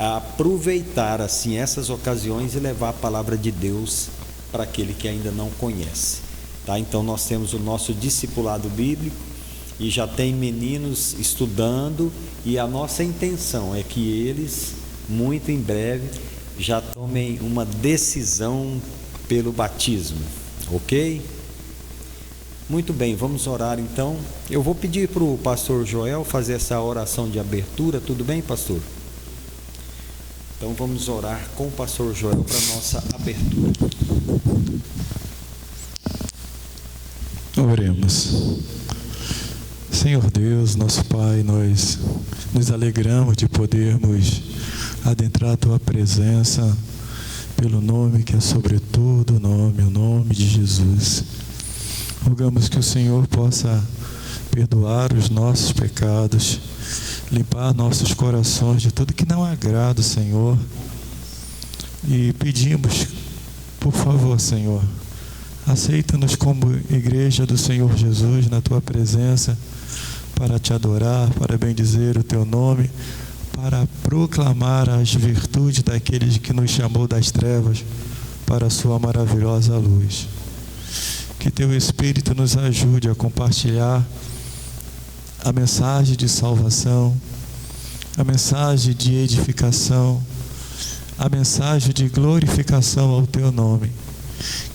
a aproveitar assim essas ocasiões e levar a palavra de Deus para aquele que ainda não conhece, tá? Então nós temos o nosso discipulado bíblico e já tem meninos estudando, e a nossa intenção é que eles muito em breve já tomem uma decisão pelo batismo, ok? Muito bem, vamos orar então. Eu vou pedir para o pastor Joel fazer essa oração de abertura, tudo bem, pastor? Então vamos orar com o pastor Joel para a nossa abertura. Oremos. Senhor Deus, nosso Pai, nós nos alegramos de podermos adentrar a Tua presença pelo nome que é sobre todo nome, o nome de Jesus. Rogamos que o Senhor possa perdoar os nossos pecados, limpar nossos corações de tudo que não agrada, Senhor. E pedimos, por favor, Senhor, aceita-nos como igreja do Senhor Jesus na Tua presença, para Te adorar, para bendizer o Teu nome, para proclamar as virtudes daquele que nos chamou das trevas para a Sua maravilhosa luz. Que Teu Espírito nos ajude a compartilhar a mensagem de salvação, a mensagem de edificação, a mensagem de glorificação ao Teu nome.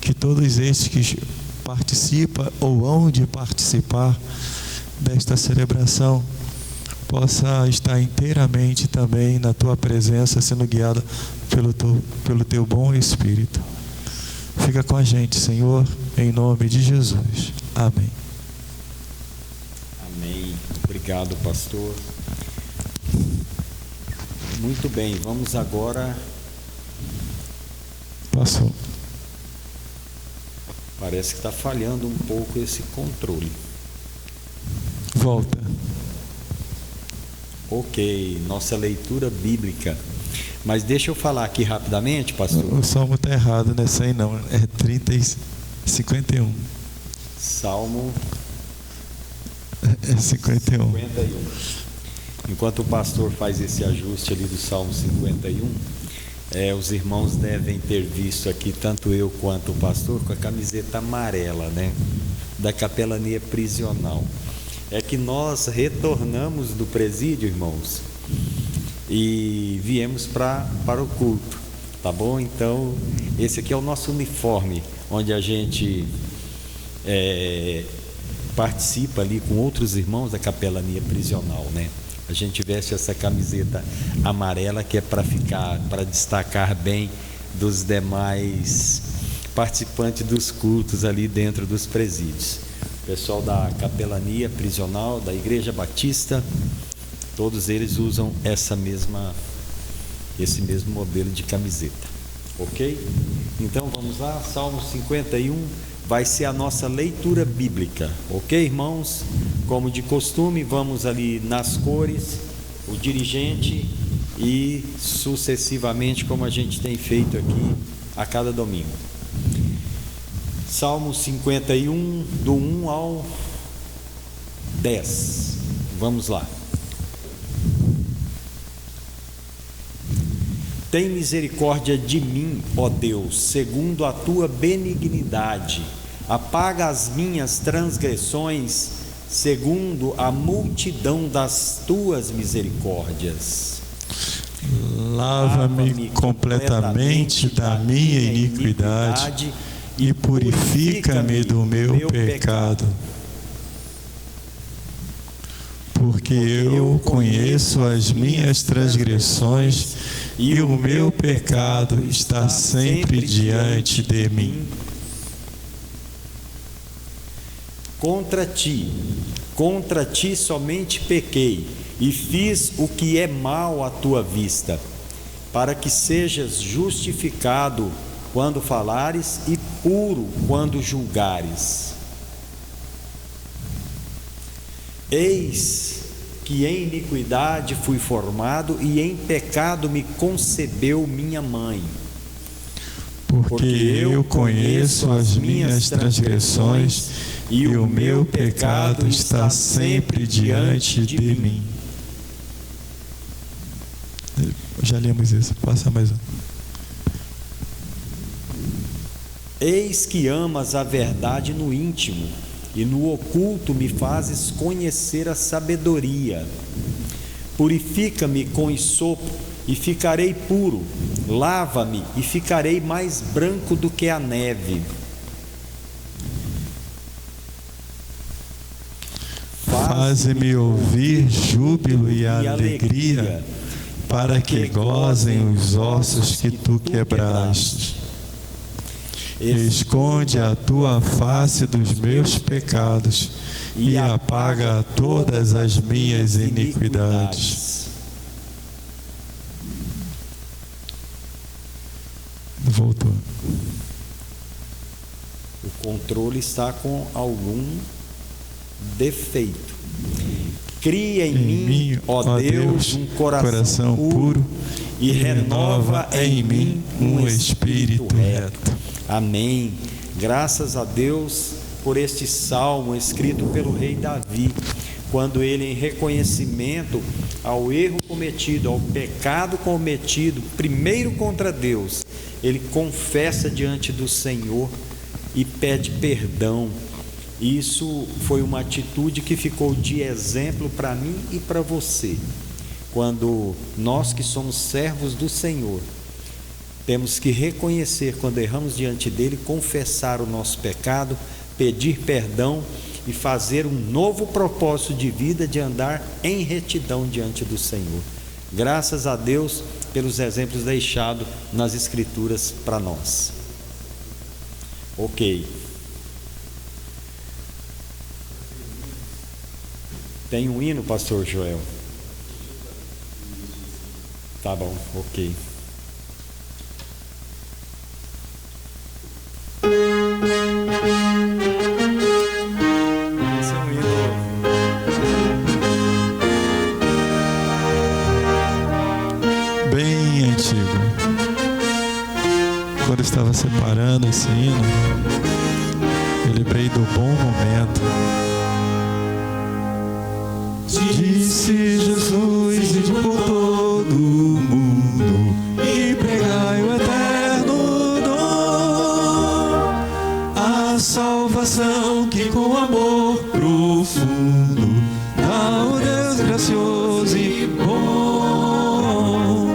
Que todos estes que participam ou hão de participar desta celebração possa estar inteiramente também na Tua presença, sendo guiado pelo Teu bom Espírito. Fica com a gente, Senhor, em nome de Jesus. Amém. Amém. Obrigado, pastor. Muito bem, vamos agora. Passou. Parece que está falhando um pouco esse controle. Volta. Ok, nossa leitura bíblica. Mas deixa eu falar aqui rapidamente, pastor. O salmo está errado, não é 100 não, é 51. Salmo é 51. Enquanto o pastor faz esse ajuste ali do Salmo 51, os irmãos devem ter visto aqui, tanto eu quanto o pastor, com a camiseta amarela, né? Da capelania prisional. É que nós retornamos do presídio, irmãos, e viemos para o culto, tá bom? Então, esse aqui é o nosso uniforme, onde a gente participa ali com outros irmãos da capelania prisional, né? A gente veste essa camiseta amarela que é para destacar bem dos demais participantes dos cultos ali dentro dos presídios. O pessoal da capelania prisional, da Igreja Batista, todos eles usam esse mesmo modelo de camiseta, ok? Então vamos lá, Salmo 51 vai ser a nossa leitura bíblica, ok, irmãos? Como de costume, vamos ali nas cores, o dirigente e sucessivamente, como a gente tem feito aqui a cada domingo. Salmo 51, do 1 ao 10. Vamos lá. Tem misericórdia de mim, ó Deus, segundo a tua benignidade. Apaga as minhas transgressões, segundo a multidão das tuas misericórdias. Lava-me completamente da minha iniquidade e purifica-me do meu pecado. Porque eu conheço as minhas transgressões e o meu pecado está sempre diante de mim. Contra ti somente pequei e fiz o que é mal à tua vista, para que sejas justificado quando falares e puro quando julgares. Eis que em iniquidade fui formado e em pecado me concebeu minha mãe. Porque eu conheço as minhas transgressões e o meu pecado está sempre diante de mim. Já lemos isso, passa mais um. Eis que amas a verdade no íntimo, e no oculto me fazes conhecer a sabedoria. Purifica-me com hisopo, e ficarei puro. Lava-me, e ficarei mais branco do que a neve. Faze-me ouvir júbilo e alegria, para que gozem os ossos que tu quebraste. Esconde a tua face dos meus pecados e apaga todas as minhas iniquidades. Voltou. O controle está com algum defeito. Cria em mim, ó Deus, um coração puro e renova em mim um espírito reto. Amém. Graças a Deus por este salmo escrito pelo rei Davi, quando ele, em reconhecimento ao erro cometido, ao pecado cometido, primeiro contra Deus, ele confessa diante do Senhor e pede perdão. Isso foi uma atitude que ficou de exemplo para mim e para você. Quando nós que somos servos do Senhor, temos que reconhecer quando erramos diante dele, confessar o nosso pecado, pedir perdão e fazer um novo propósito de vida, de andar em retidão diante do Senhor. Graças a Deus pelos exemplos deixados nas Escrituras para nós. Ok. Tem um hino, pastor Joel? Tá bom, ok. Esse é um hino bem antigo. Quando eu estava separando esse hino, eu lembrei do bom momento. Disse Jesus: ide por todo o mundo e pregai o eterno dom, a salvação que com amor profundo dá o Deus gracioso e bom.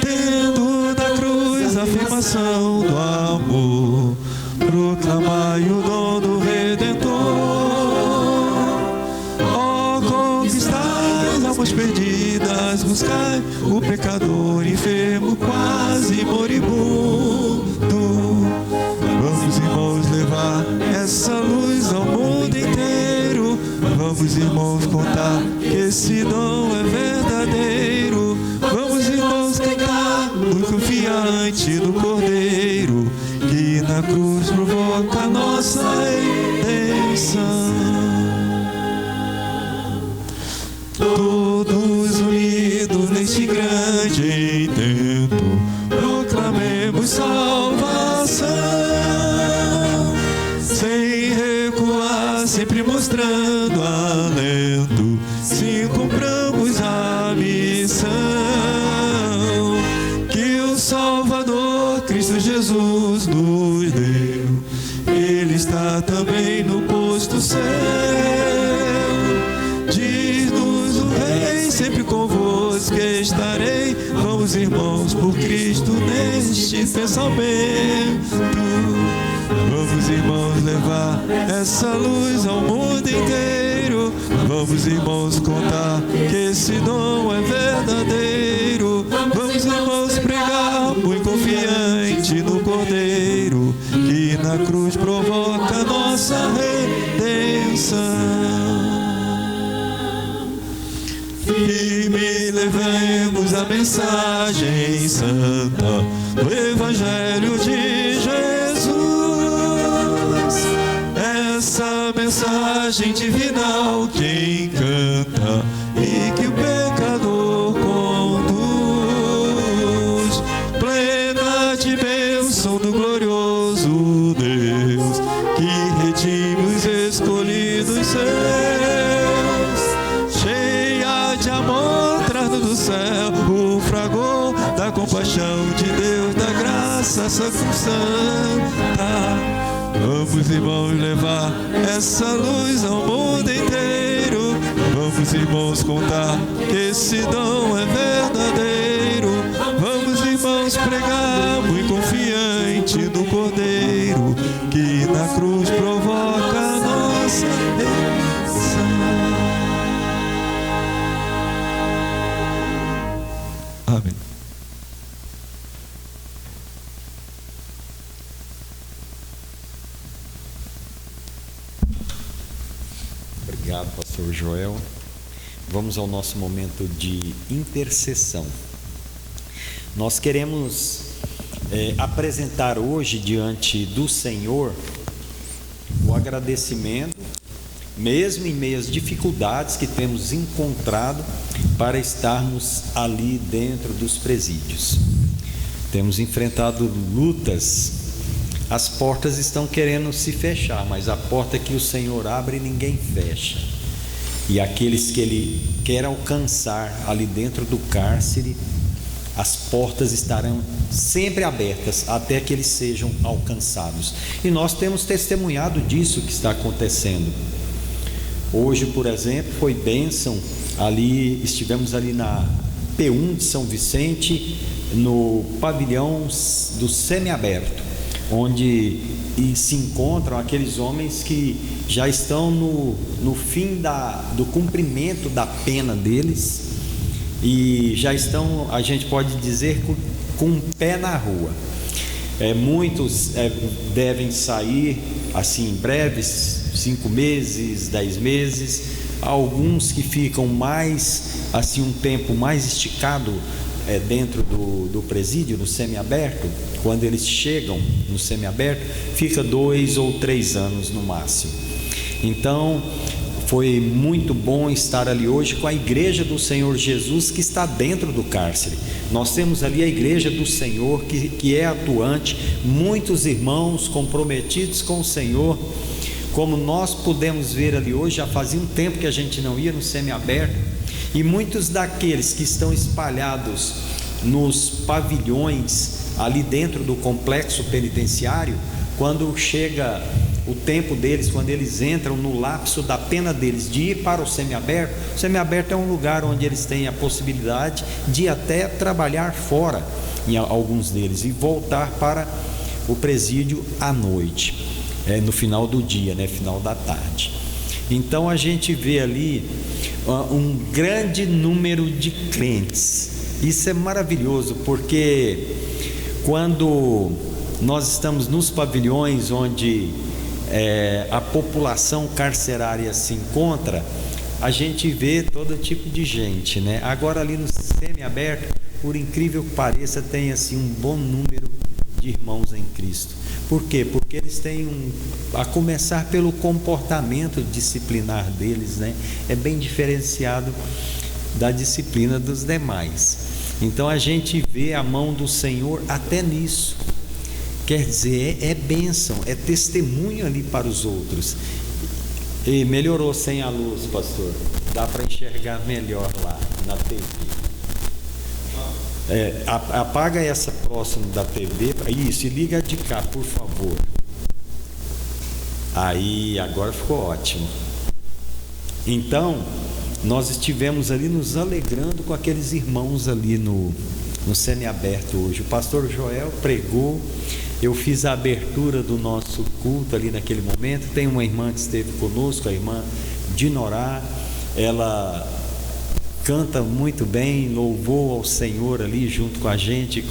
Tendo da cruz a afirmação do amor, proclamai o dom do Redentor. Almas perdidas, buscai o pecador enfermo, quase moribundo. Vamos, irmãos, levar essa luz ao mundo inteiro. Vamos, irmãos, contar que esse dom é verdadeiro. Vamos, irmãos, cantar muito confiante do Cordeiro, que na cruz provoca a nossa redenção. Todos unidos neste grande intento, proclamemos salvação, sem recuar, sempre mostrando alento, se cumpramos a missão que o Salvador Cristo Jesus nos deu. Ele está também no posto céu. Sempre convosco estarei. Vamos, irmãos, por Cristo neste pensamento. Vamos, irmãos, levar essa luz ao mundo inteiro. Vamos, irmãos, contar que esse dom é verdadeiro. Vamos, irmãos, pregar muito confiante no Cordeiro, que na cruz provoca a nossa redenção. Firme levemos a mensagem santa do Evangelho de Jesus, essa mensagem divinal que encanta e que o pecador conduz, plena de bênção do glorioso Deus, que redime os escolhidos seus, cheia de amor, traz do céu o fragor da compaixão de Deus, da graça sacrossanta. Vamos, irmãos, levar essa luz ao mundo inteiro. Vamos, irmãos, contar que esse dom é verdadeiro. Vamos, irmãos, pregar muito confiante no Cordeiro, que na cruz provoca a nossa redenção. Amém. Obrigado, pastor Joel. Vamos ao nosso momento de intercessão. Nós queremos apresentar hoje diante do Senhor o agradecimento, mesmo em meio às dificuldades que temos encontrado para estarmos ali dentro dos presídios. Temos enfrentado lutas, as portas estão querendo se fechar, mas a porta que o Senhor abre ninguém fecha. E aqueles que Ele quer alcançar ali dentro do cárcere, as portas estarão sempre abertas até que eles sejam alcançados. E nós temos testemunhado disso que está acontecendo. Hoje, por exemplo, foi bênção ali, estivemos ali na P1 de São Vicente, no pavilhão do semiaberto, onde se encontram aqueles homens que já estão no fim do cumprimento da pena deles e já estão, a gente pode dizer, com um pé na rua. Muitos devem sair assim em breves, 5 meses, 10 meses, alguns que ficam mais assim, um tempo mais esticado dentro do presídio, no semiaberto. Quando eles chegam no semiaberto, fica 2 ou 3 anos no máximo. Então foi muito bom estar ali hoje com a igreja do Senhor Jesus, que está dentro do cárcere. Nós temos ali a igreja do Senhor que é atuante, muitos irmãos comprometidos com o Senhor. Como nós pudemos ver ali hoje, já fazia um tempo que a gente não ia no semiaberto, e muitos daqueles que estão espalhados nos pavilhões ali dentro do complexo penitenciário, quando chega o tempo deles, quando eles entram no lapso da pena deles de ir para o semiaberto é um lugar onde eles têm a possibilidade de até trabalhar fora, em alguns deles, e voltar para o presídio à noite, no final do dia, final da tarde. Então a gente vê ali um grande número de crentes. Isso é maravilhoso, porque quando nós estamos nos pavilhões onde a população carcerária se encontra, a gente vê todo tipo de gente, Agora ali no semiaberto, por incrível que pareça, tem assim um bom número de irmãos em Cristo. Por quê? Porque eles têm a começar pelo comportamento disciplinar deles, é bem diferenciado da disciplina dos demais. Então a gente vê a mão do Senhor até nisso. Quer dizer, é bênção, é testemunho ali para os outros. E melhorou sem a luz, pastor. Dá para enxergar melhor lá na TV. Apaga essa próxima da TV. Isso, e liga de cá, por favor. Aí, agora ficou ótimo. Então, nós estivemos ali nos alegrando com aqueles irmãos ali no semiaberto hoje. O pastor Joel pregou, eu fiz a abertura do nosso culto ali naquele momento. Tem uma irmã que esteve conosco, a irmã Dinorá, ela canta muito bem, louvou ao Senhor ali junto com a gente,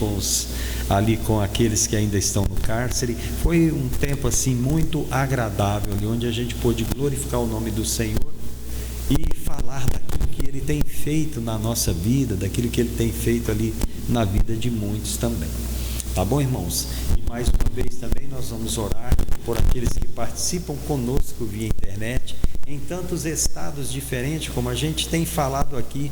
com aqueles que ainda estão no cárcere. Foi um tempo assim muito agradável, ali, onde a gente pôde glorificar o nome do Senhor e falar daquilo que Ele tem feito na nossa vida, daquilo que Ele tem feito ali na vida de muitos também. Tá bom, irmãos? E mais uma vez também nós vamos orar por aqueles que participam conosco via internet, em tantos estados diferentes, como a gente tem falado aqui.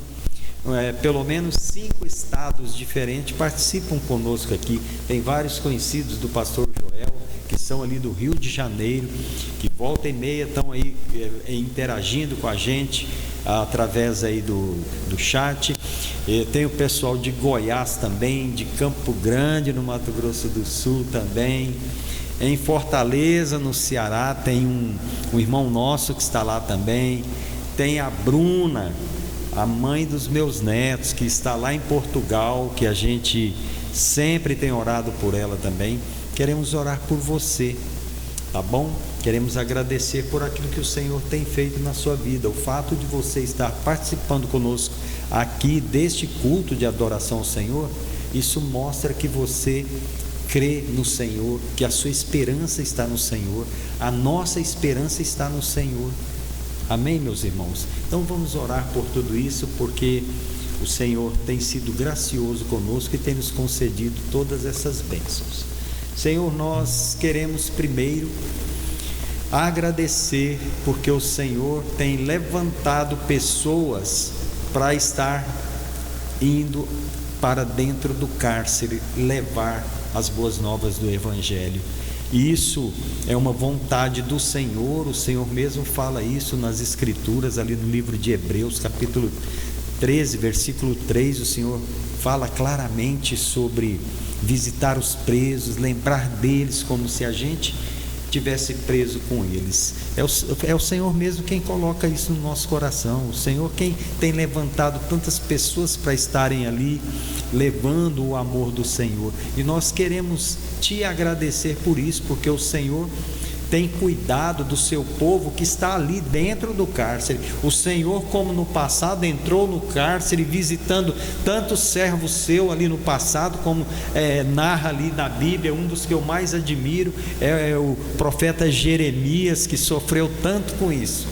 Pelo menos 5 estados diferentes participam conosco aqui. Tem vários conhecidos do pastor Joel, que são ali do Rio de Janeiro, que volta e meia estão aí interagindo com a gente através aí do chat. Tem o pessoal de Goiás também, de Campo Grande, no Mato Grosso do Sul também. Em Fortaleza, no Ceará, tem um irmão nosso que está lá também. Tem a Bruna, a mãe dos meus netos, que está lá em Portugal, que a gente sempre tem orado por ela também. Queremos orar por você, tá bom? Queremos agradecer por aquilo que o Senhor tem feito na sua vida. O fato de você estar participando conosco aqui deste culto de adoração ao Senhor, isso mostra que você crê no Senhor, que a sua esperança está no Senhor, a nossa esperança está no Senhor. Amém, meus irmãos? Então vamos orar por tudo isso, porque o Senhor tem sido gracioso conosco e tem nos concedido todas essas bênçãos. Senhor, nós queremos primeiro agradecer, porque o Senhor tem levantado pessoas para estar indo para dentro do cárcere, levar as boas novas do Evangelho. E isso é uma vontade do Senhor. O Senhor mesmo fala isso nas Escrituras, ali no livro de Hebreus, capítulo 13, versículo 3. O Senhor fala claramente sobre visitar os presos, lembrar deles como se a gente tivesse preso com eles. É o Senhor mesmo quem coloca isso no nosso coração. O Senhor quem tem levantado tantas pessoas para estarem ali, levando o amor do Senhor. E nós queremos te agradecer por isso, porque o Senhor tem cuidado do seu povo que está ali dentro do cárcere. O Senhor, como no passado, entrou no cárcere visitando tantos servos seu ali no passado, como narra ali na Bíblia. Um dos que eu mais admiro é o profeta Jeremias, que sofreu tanto com isso.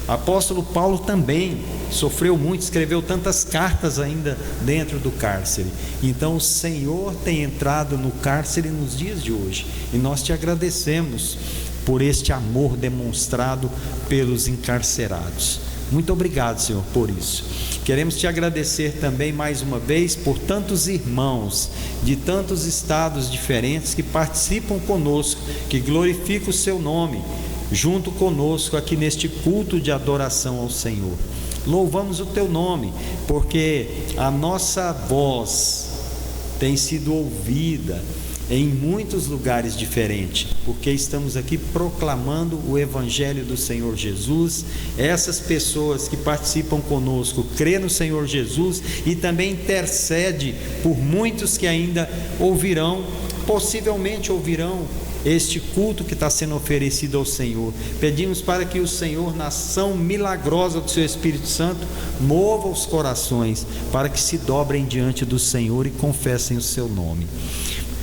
Apóstolo Paulo também sofreu muito, escreveu tantas cartas ainda dentro do cárcere. Então o Senhor tem entrado no cárcere nos dias de hoje, e nós te agradecemos por este amor demonstrado pelos encarcerados. Muito obrigado, Senhor, por isso. Queremos te agradecer também mais uma vez por tantos irmãos de tantos estados diferentes que participam conosco, que glorificam o seu nome junto conosco aqui neste culto de adoração ao Senhor. Louvamos o teu nome, porque a nossa voz tem sido ouvida em muitos lugares diferentes, porque estamos aqui proclamando o Evangelho do Senhor Jesus. Essas pessoas que participam conosco crê no Senhor Jesus e também intercede por muitos que ainda ouvirão, possivelmente ouvirão este culto que está sendo oferecido ao Senhor. Pedimos para que o Senhor, na ação milagrosa do seu Espírito Santo, mova os corações para que se dobrem diante do Senhor e confessem o seu nome.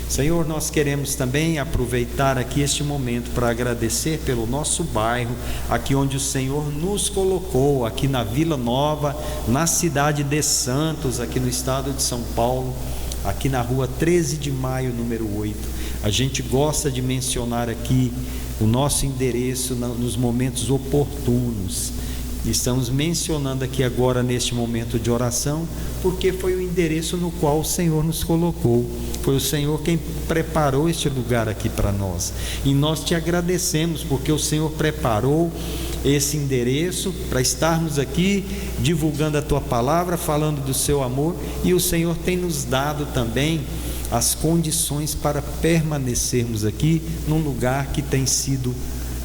Senhor, nós queremos também aproveitar aqui este momento para agradecer pelo nosso bairro, aqui onde o Senhor nos colocou, aqui na Vila Nova, na cidade de Santos, aqui no estado de São Paulo, aqui na rua 13 de maio, número 8. A gente gosta de mencionar aqui o nosso endereço nos momentos oportunos. Estamos mencionando aqui agora neste momento de oração, porque foi o endereço no qual o Senhor nos colocou. Foi o Senhor quem preparou este lugar aqui para nós. E nós te agradecemos, porque o Senhor preparou esse endereço para estarmos aqui divulgando a tua palavra, falando do seu amor, e o Senhor tem nos dado também as condições para permanecermos aqui num lugar que tem sido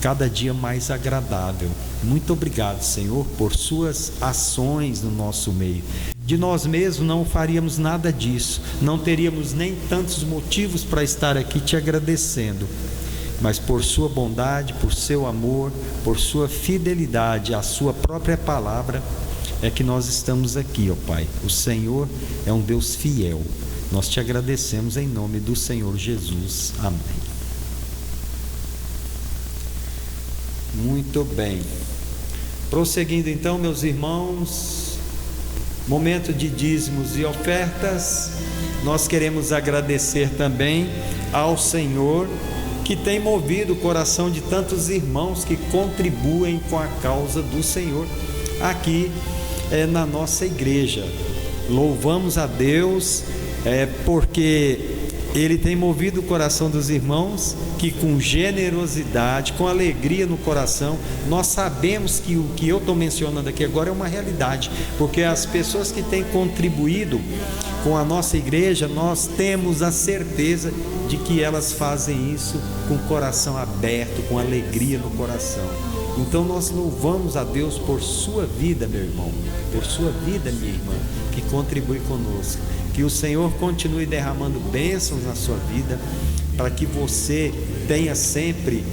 cada dia mais agradável. Muito obrigado, Senhor, por suas ações no nosso meio. De nós mesmos não faríamos nada disso, não teríamos nem tantos motivos para estar aqui te agradecendo, mas por sua bondade, por seu amor, por sua fidelidade à sua própria palavra, é que nós estamos aqui, ó Pai. O Senhor é um Deus fiel. Nós te agradecemos em nome do Senhor Jesus. Amém. Muito bem. Prosseguindo então, meus irmãos, momento de dízimos e ofertas. Nós queremos agradecer também ao Senhor, que tem movido o coração de tantos irmãos que contribuem com a causa do Senhor aqui na nossa igreja. Louvamos a Deus, porque Ele tem movido o coração dos irmãos que com generosidade, com alegria no coração, nós sabemos que o que eu estou mencionando aqui agora é uma realidade, porque as pessoas que têm contribuído com a nossa igreja, nós temos a certeza de que elas fazem isso com o coração aberto, com alegria no coração. Então nós louvamos a Deus por sua vida, meu irmão, por sua vida, minha irmã, que contribui conosco. Que o Senhor continue derramando bênçãos na sua vida, para que você tenha sempre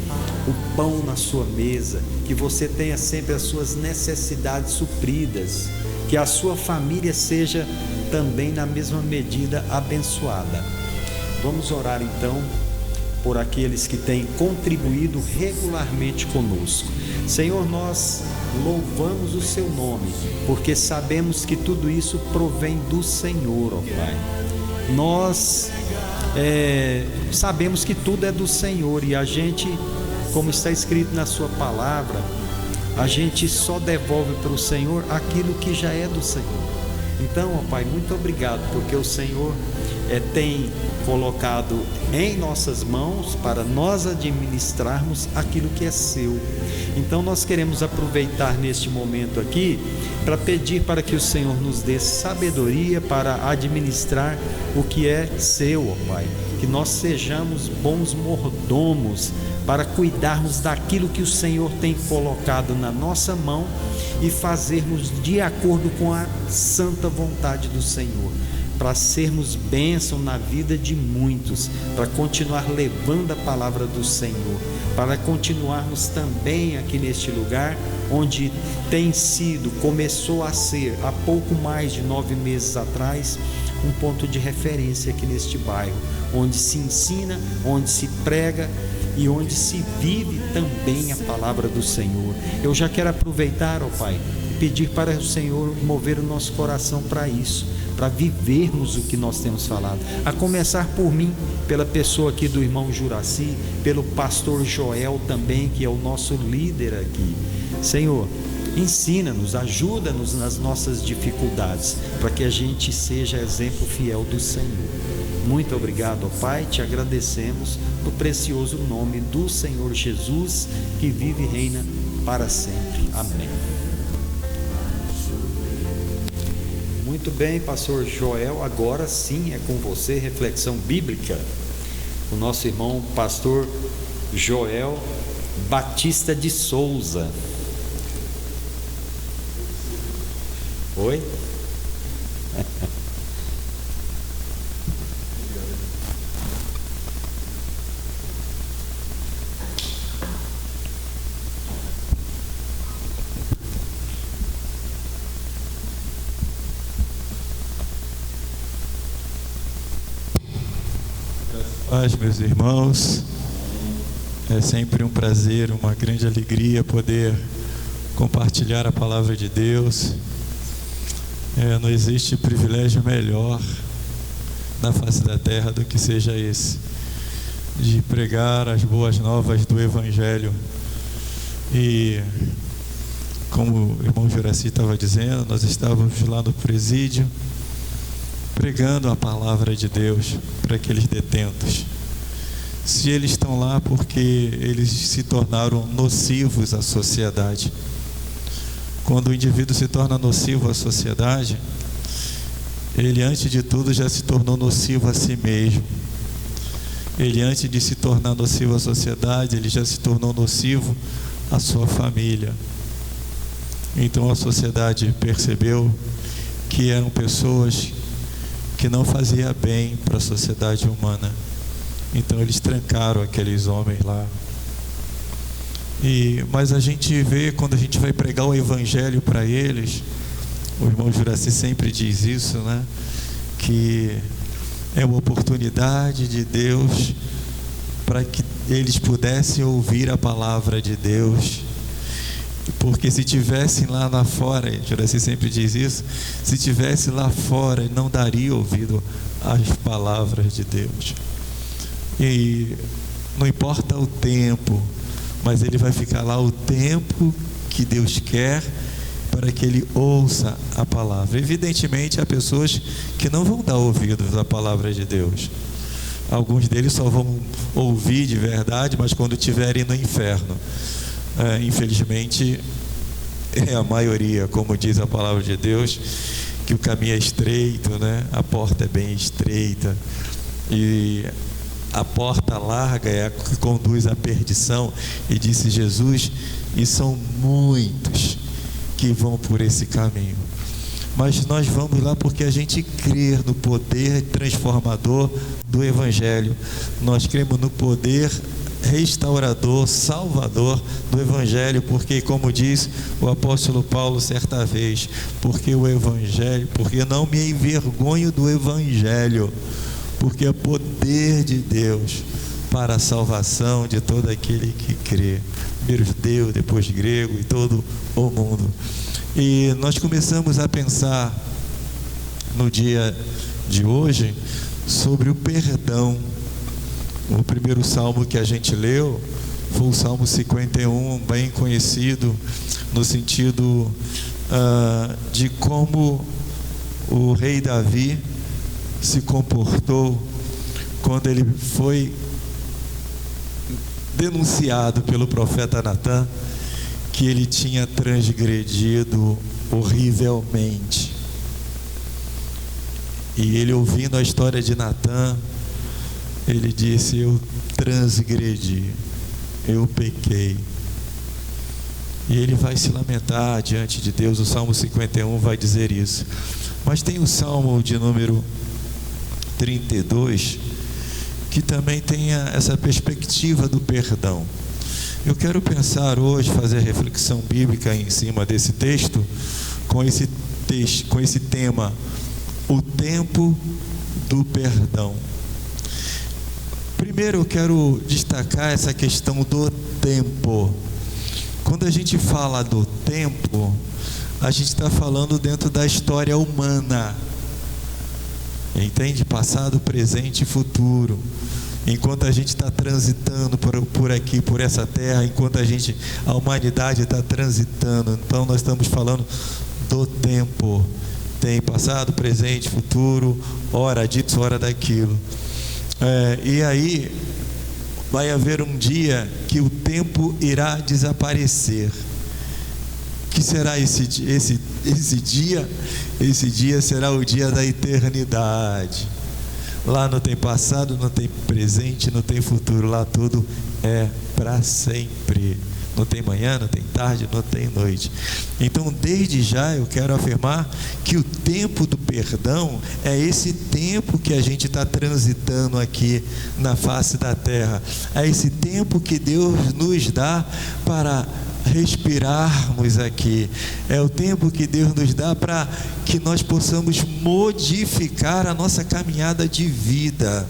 o pão na sua mesa, que você tenha sempre as suas necessidades supridas, que a sua família seja também na mesma medida abençoada. Vamos orar então por aqueles que têm contribuído regularmente conosco. Senhor, nós louvamos o seu nome, porque sabemos que tudo isso provém do Senhor, ó Pai. Nós sabemos que tudo é do Senhor, e a gente, como está escrito na sua palavra, a gente só devolve para o Senhor aquilo que já é do Senhor. Então, ó Pai, muito obrigado, porque o Senhor tem colocado em nossas mãos para nós administrarmos aquilo que é seu. Então nós queremos aproveitar neste momento aqui para pedir para que o Senhor nos dê sabedoria para administrar o que é seu, ó Pai. Que nós sejamos bons mordomos para cuidarmos daquilo que o Senhor tem colocado na nossa mão e fazermos de acordo com a santa vontade do Senhor, para sermos bênção na vida de muitos, para continuar levando a palavra do Senhor, para continuarmos também aqui neste lugar, onde começou a ser, há pouco mais de 9 meses atrás, um ponto de referência aqui neste bairro, onde se ensina, onde se prega e onde se vive também a palavra do Senhor. Eu já quero aproveitar, ó Pai, e pedir para o Senhor mover o nosso coração para isso, para vivermos o que nós temos falado, a começar por mim, pela pessoa aqui do irmão Juraci, pelo pastor Joel também, que é o nosso líder aqui. Senhor, ensina-nos, ajuda-nos nas nossas dificuldades, para que a gente seja exemplo fiel do Senhor. Muito obrigado, ó Pai, te agradecemos no precioso nome do Senhor Jesus, que vive e reina para sempre. Amém. Muito bem, pastor Joel, agora sim é com você, reflexão bíblica. O nosso irmão pastor Joel Batista de Souza. Oi? Paz, meus irmãos, é sempre um prazer, uma grande alegria poder compartilhar a palavra de Deus. Não existe privilégio melhor na face da terra do que seja esse, de pregar as boas novas do Evangelho. E como o irmão Juraci estava dizendo, nós estávamos lá no presídio pregando a palavra de Deus para aqueles detentos. Se eles estão lá porque eles se tornaram nocivos à sociedade. Quando o indivíduo se torna nocivo à sociedade, ele antes de tudo já se tornou nocivo a si mesmo. Ele antes de se tornar nocivo à sociedade, ele já se tornou nocivo à sua família. Então a sociedade percebeu que eram pessoas que não faziam bem para a sociedade humana. Então eles trancaram aqueles homens lá. Mas a gente vê, quando a gente vai pregar o Evangelho para eles, o irmão Juraci sempre diz isso, né? Que é uma oportunidade de Deus para que eles pudessem ouvir a palavra de Deus. Porque se tivessem lá fora, Juraci sempre diz isso, se tivesse lá fora, não daria ouvido às palavras de Deus. E não importa o tempo, mas ele vai ficar lá o tempo que Deus quer para que ele ouça a palavra. Evidentemente há pessoas que não vão dar ouvidos à palavra de Deus. Alguns deles só vão ouvir de verdade, mas quando estiverem no inferno. Infelizmente, é a maioria, como diz a palavra de Deus, que o caminho é estreito, né? A porta é bem estreita, e a porta larga é a que conduz à perdição, e disse Jesus, e são muitos que vão por esse caminho. Mas nós vamos lá porque a gente crê no poder transformador do Evangelho. Nós cremos no poder restaurador, salvador do Evangelho, porque, como diz o apóstolo Paulo certa vez, porque não me envergonho do Evangelho, porque é poder de Deus para a salvação de todo aquele que crê. Primeiro judeu, depois grego e todo o mundo. E nós começamos a pensar no dia de hoje sobre o perdão. O primeiro salmo que a gente leu foi o Salmo 51, bem conhecido no sentido de como o rei Davi se comportou quando ele foi denunciado pelo profeta Natã que ele tinha transgredido horrivelmente. E ele, ouvindo a história de Natã, ele disse: eu transgredi, eu pequei. E ele vai se lamentar diante de Deus. O Salmo 51 vai dizer isso. Mas tem o Salmo de número 32, que também tem essa perspectiva do perdão. Eu quero pensar hoje, fazer reflexão bíblica em cima desse texto, com esse tema, o tempo do perdão. Primeiro eu quero destacar essa questão do tempo. Quando a gente fala do tempo, a gente está falando dentro da história humana, entende? Passado, presente e futuro. Enquanto a gente está transitando por aqui, por essa terra, enquanto a humanidade está transitando, então nós estamos falando do tempo. Tem passado, presente, futuro, hora disso, hora daquilo. E aí vai haver um dia que o tempo irá desaparecer. Que será esse dia? Esse dia será o dia da eternidade. Lá não tem passado, não tem presente, não tem futuro. Lá tudo é para sempre. Não tem manhã, não tem tarde, não tem noite. Então, desde já eu quero afirmar que o tempo do perdão é esse tempo que a gente está transitando aqui na face da terra. É esse tempo que Deus nos dá para respirarmos aqui. É o tempo que Deus nos dá para que nós possamos modificar a nossa caminhada de vida.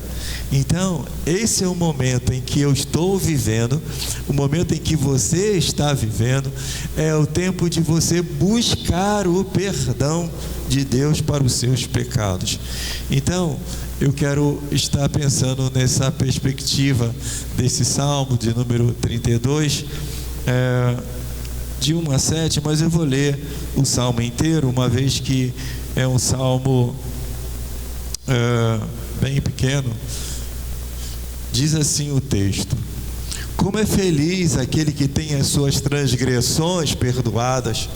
Então, esse é o momento em que eu estou vivendo, o momento em que você está vivendo, é o tempo de você buscar o perdão de Deus para os seus pecados. Então, eu quero estar pensando nessa perspectiva desse Salmo de número 32, de 1 a 7, mas eu vou ler o Salmo inteiro, uma vez que é um Salmo bem pequeno. Diz assim o texto: como é feliz aquele que tem as suas transgressões perdoadas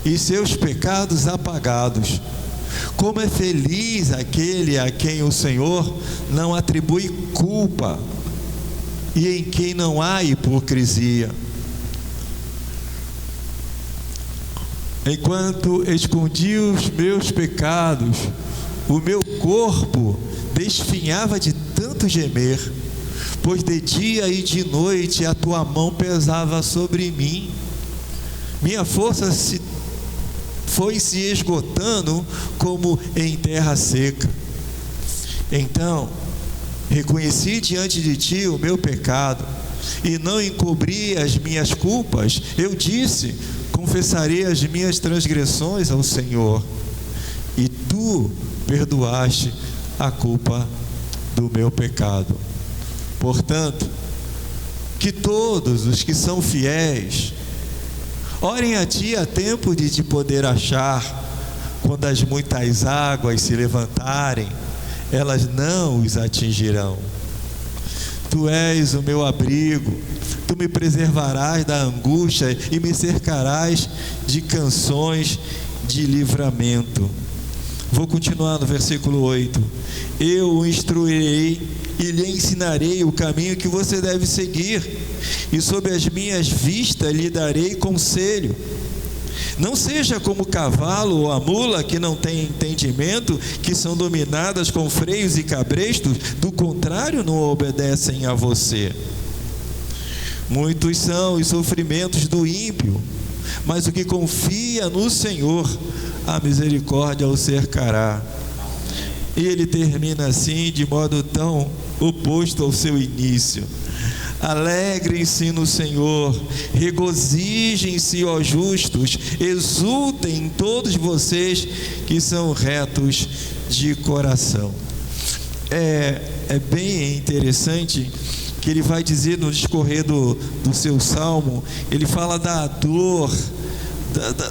e seus pecados apagados. Como é feliz aquele a quem o Senhor não atribui culpa e em quem não há hipocrisia. Enquanto escondi os meus pecados, o meu corpo desfinhava de tanto gemer, pois de dia e de noite a tua mão pesava sobre mim. Minha força foi se esgotando como em terra seca. Então reconheci diante de ti o meu pecado e não encobri as minhas culpas. Eu disse: confessarei as minhas transgressões ao Senhor, e tu perdoaste a culpa do meu pecado. Portanto, que todos os que são fiéis orem a ti a tempo de te poder achar. Quando as muitas águas se levantarem, elas não os atingirão. Tu és o meu abrigo, tu me preservarás da angústia e me cercarás de canções de livramento. Vou continuar no versículo 8. Eu o instruirei e lhe ensinarei o caminho que você deve seguir, e sob as minhas vistas lhe darei conselho. Não seja como o cavalo ou a mula que não tem entendimento, que são dominadas com freios e cabrestos, do contrário, não obedecem a você. Muitos são os sofrimentos do ímpio, mas o que confia no Senhor, a misericórdia o cercará. E ele termina assim, de modo tão oposto ao seu início. Alegrem-se no Senhor, regozijem-se, ó justos, exultem todos vocês que são retos de coração. É bem interessante que ele vai dizer no discorrer do seu salmo, ele fala da dor,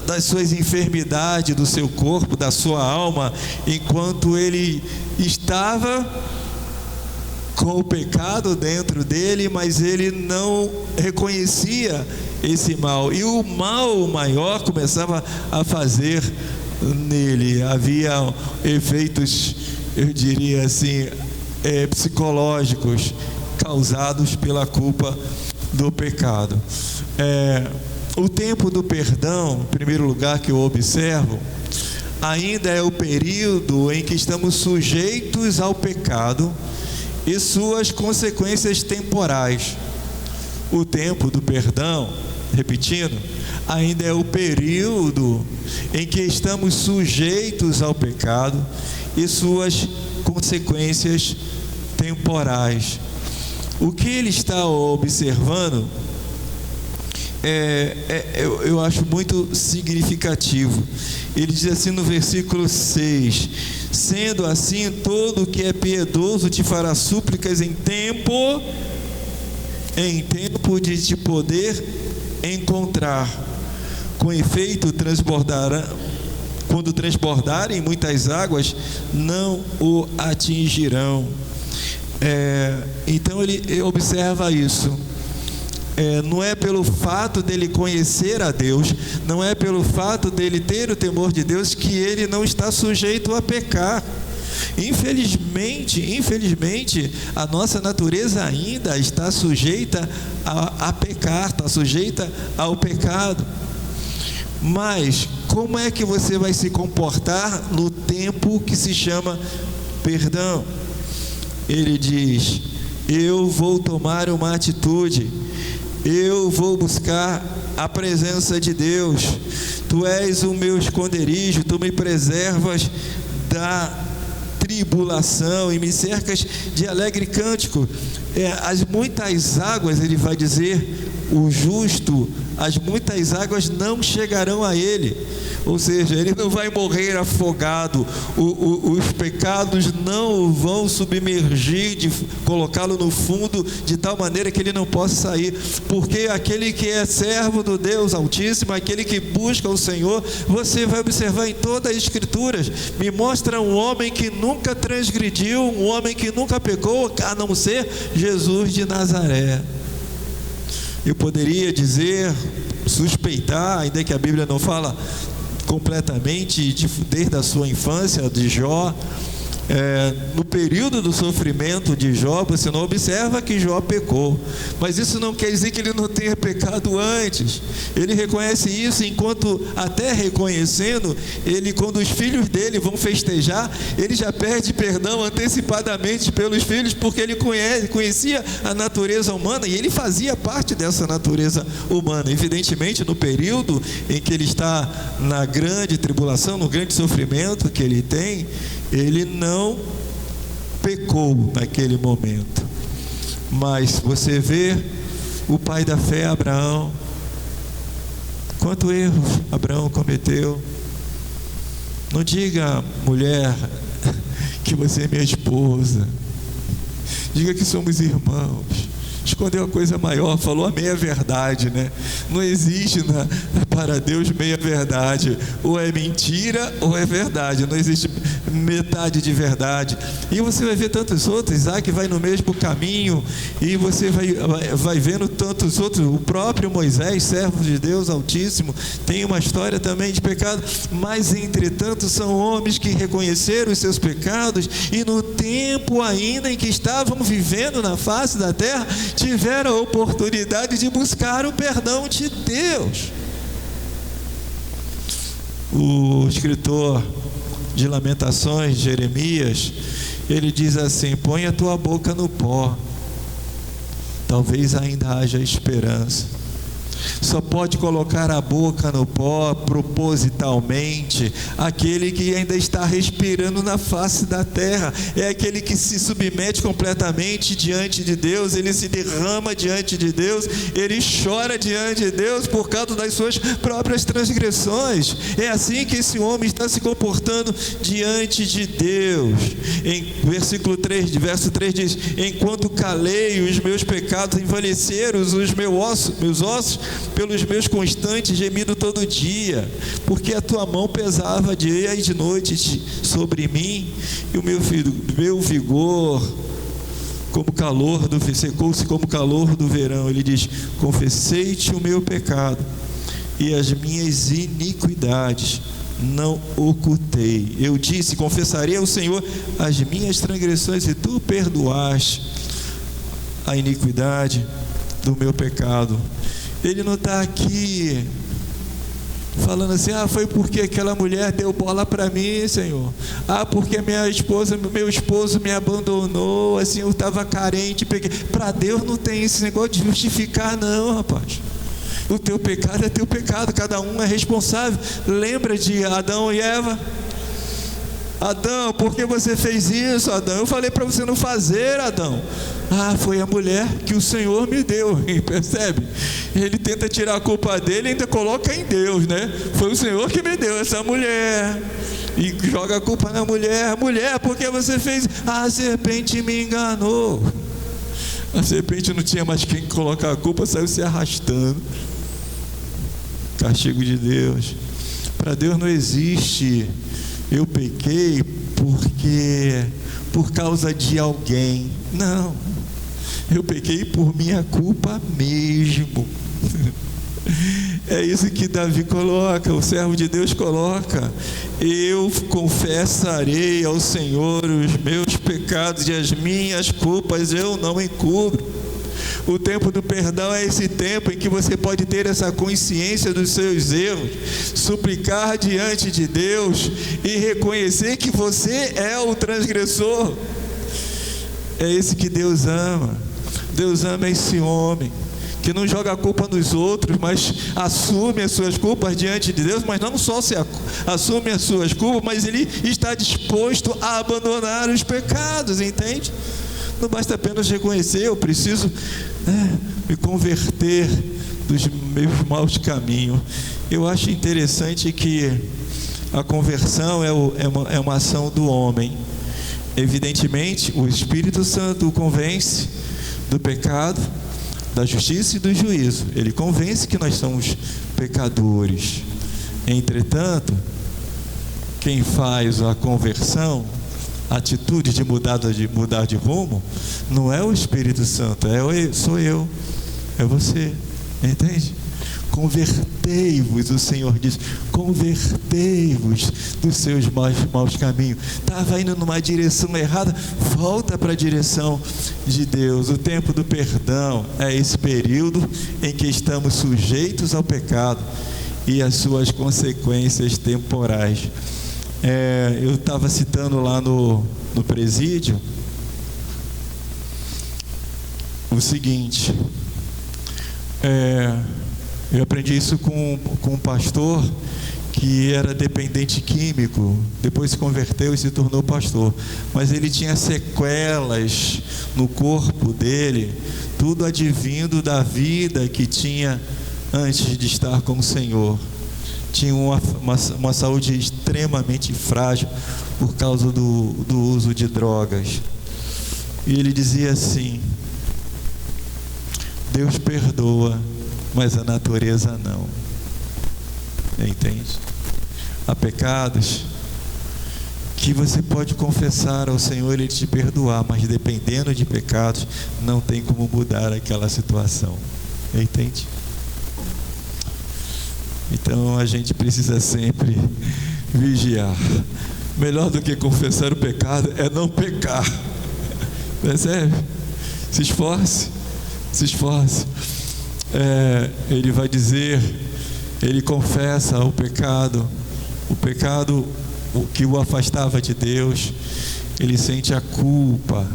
das suas enfermidades, do seu corpo, da sua alma, enquanto ele estava com o pecado dentro dele, mas ele não reconhecia esse mal, e o mal maior começava a fazer nele. Havia efeitos, eu diria assim, psicológicos, causados pela culpa do pecado. O tempo do perdão, em primeiro lugar, que eu observo, ainda é o período em que estamos sujeitos ao pecado e suas consequências temporais. O tempo do perdão, repetindo, ainda é o período em que estamos sujeitos ao pecado e suas consequências temporais. O que ele está observando eu acho muito significativo. Ele diz assim no versículo 6: sendo assim, todo o que é piedoso te fará súplicas em tempo de te poder encontrar. Com efeito, quando transbordarem muitas águas, não o atingirão. Então ele observa isso. Não é pelo fato dele conhecer a Deus, não é pelo fato dele ter o temor de Deus que ele não está sujeito a pecar. Infelizmente, a nossa natureza ainda está sujeita a pecar, está sujeita ao pecado. Mas como é que você vai se comportar no tempo que se chama perdão? Ele diz: eu vou tomar uma atitude, eu vou buscar a presença de Deus. Tu és o meu esconderijo, tu me preservas da tribulação e me cercas de alegre cântico. As muitas águas, ele vai dizer, o justo, as muitas águas não chegarão a ele. Ou seja, ele não vai morrer afogado, os pecados não vão submergir, colocá-lo no fundo de tal maneira que ele não possa sair, porque aquele que é servo do Deus Altíssimo, aquele que busca o Senhor, você vai observar em todas as Escrituras, me mostra um homem que nunca transgrediu, um homem que nunca pecou, a não ser Jesus de Nazaré. Eu poderia dizer, suspeitar, ainda que a Bíblia não fala completamente, desde a sua infância, de Jó, no período do sofrimento de Jó, você não observa que Jó pecou, mas isso não quer dizer que ele não tenha pecado antes. Ele reconhece isso, enquanto até reconhecendo, ele, quando os filhos dele vão festejar, ele já pede perdão antecipadamente pelos filhos, porque ele conhecia a natureza humana, e ele fazia parte dessa natureza humana. Evidentemente, no período em que ele está na grande tribulação, no grande sofrimento que ele tem, ele não pecou naquele momento. Mas você vê o pai da fé, Abraão, quanto erro Abraão cometeu. Não diga, mulher, que você é minha esposa, diga que somos irmãos. Escondeu a coisa maior, falou a meia verdade, né? Não existe na para Deus meia verdade. Ou é mentira ou é verdade. Não existe metade de verdade. E você vai ver tantos outros. Isaac vai no mesmo caminho, e você vai vendo tantos outros. O próprio Moisés, servo de Deus Altíssimo, tem uma história também de pecado. Mas entretanto são homens que reconheceram os seus pecados, e no tempo ainda em que estavam vivendo na face da terra, tiveram a oportunidade de buscar o perdão de Deus. O escritor de Lamentações, Jeremias, ele diz assim: põe a tua boca no pó, talvez ainda haja esperança. Só pode colocar a boca no pó propositalmente aquele que ainda está respirando na face da terra. É aquele que se submete completamente diante de Deus, ele se derrama diante de Deus, ele chora diante de Deus por causa das suas próprias transgressões. É assim que esse homem está se comportando diante de Deus. Em versículo 3, verso 3 diz: enquanto calei, os meus pecados envelheceram, os meus ossos pelos meus constantes gemidos todo dia, porque a tua mão pesava dia e de noite sobre mim, e o meu vigor como calor secou-se como calor do verão. Ele diz: confessei-te o meu pecado e as minhas iniquidades não ocultei. Eu disse: confessarei ao Senhor as minhas transgressões, e tu perdoaste a iniquidade do meu pecado. Ele não está aqui falando assim: foi porque aquela mulher deu bola para mim, Senhor. Porque meu esposo me abandonou, assim, eu estava carente, peguei. Para Deus não tem esse negócio de justificar, não, rapaz. O teu pecado é teu pecado, cada um é responsável. Lembra de Adão e Eva? Adão, por que você fez isso, Adão? Eu falei para você não fazer, Adão. Foi a mulher que o Senhor me deu, percebe? Ele tenta tirar a culpa dele e ainda coloca em Deus, né? Foi o Senhor que me deu essa mulher, e joga a culpa na mulher. Mulher, por que você fez? A serpente me enganou. A serpente não tinha mais quem colocar a culpa, saiu se arrastando. Castigo de Deus. Para Deus não existe eu pequei por causa de alguém. Não, eu pequei por minha culpa mesmo. É isso que Davi coloca, o servo de Deus coloca: eu confessarei ao Senhor os meus pecados e as minhas culpas eu não encubro. O tempo do perdão é esse tempo em que você pode ter essa consciência dos seus erros, suplicar diante de Deus e reconhecer que você é o transgressor. É esse que Deus ama. Deus ama esse homem que não joga a culpa nos outros, mas assume as suas culpas diante de Deus. Mas não só se assume as suas culpas, mas ele está disposto a abandonar os pecados, entende? Não basta apenas reconhecer: eu preciso me converter dos meus maus caminhos. Eu acho interessante que a conversão é uma ação do homem. Evidentemente, o Espírito Santo o convence do pecado, da justiça e do juízo. Ele convence que nós somos pecadores. Entretanto, quem faz a conversão, a atitude de mudar de rumo, não é o Espírito Santo, sou eu, é você, entende? Convertei-vos, o Senhor diz, convertei-vos dos seus maus caminhos. Estava indo numa direção errada, volta para a direção de Deus. O tempo do perdão é esse período em que estamos sujeitos ao pecado e às suas consequências temporais. Eu estava citando lá no presídio o seguinte: eu aprendi isso com um pastor que era dependente químico, depois se converteu e se tornou pastor, mas ele tinha sequelas no corpo dele, tudo advindo da vida que tinha antes de estar com o Senhor. Tinha uma saúde extremamente frágil por causa do uso de drogas. E ele dizia assim: Deus perdoa, mas a natureza não. entende? Há pecados que você pode confessar ao Senhor e Ele te perdoar, mas dependendo de pecados, não tem como mudar aquela situação, entende? Então a gente precisa sempre vigiar. Melhor do que confessar o pecado é não pecar, percebe? Se esforce, se esforce. Ele vai dizer, ele confessa o pecado o que o afastava de Deus. Ele sente a culpa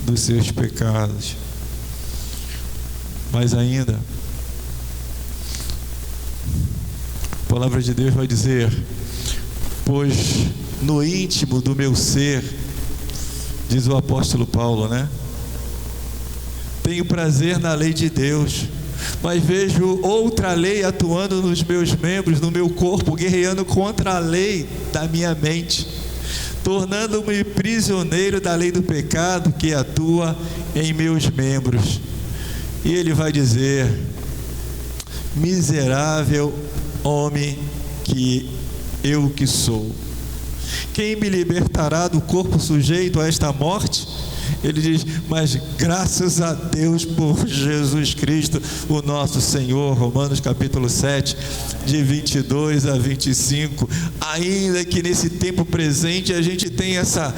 dos seus pecados. Mas ainda, a palavra de Deus vai dizer: pois no íntimo do meu ser, diz o apóstolo Paulo, né? Tenho prazer na lei de Deus, mas vejo outra lei atuando nos meus membros, no meu corpo, guerreando contra a lei da minha mente, tornando-me prisioneiro da lei do pecado que atua em meus membros. E ele vai dizer: miserável homem que eu que sou, quem me libertará do corpo sujeito a esta morte? Ele diz: mas graças a Deus por Jesus Cristo, o nosso Senhor. Romanos capítulo 7, de 22 a 25. Ainda que nesse tempo presente a gente tem essa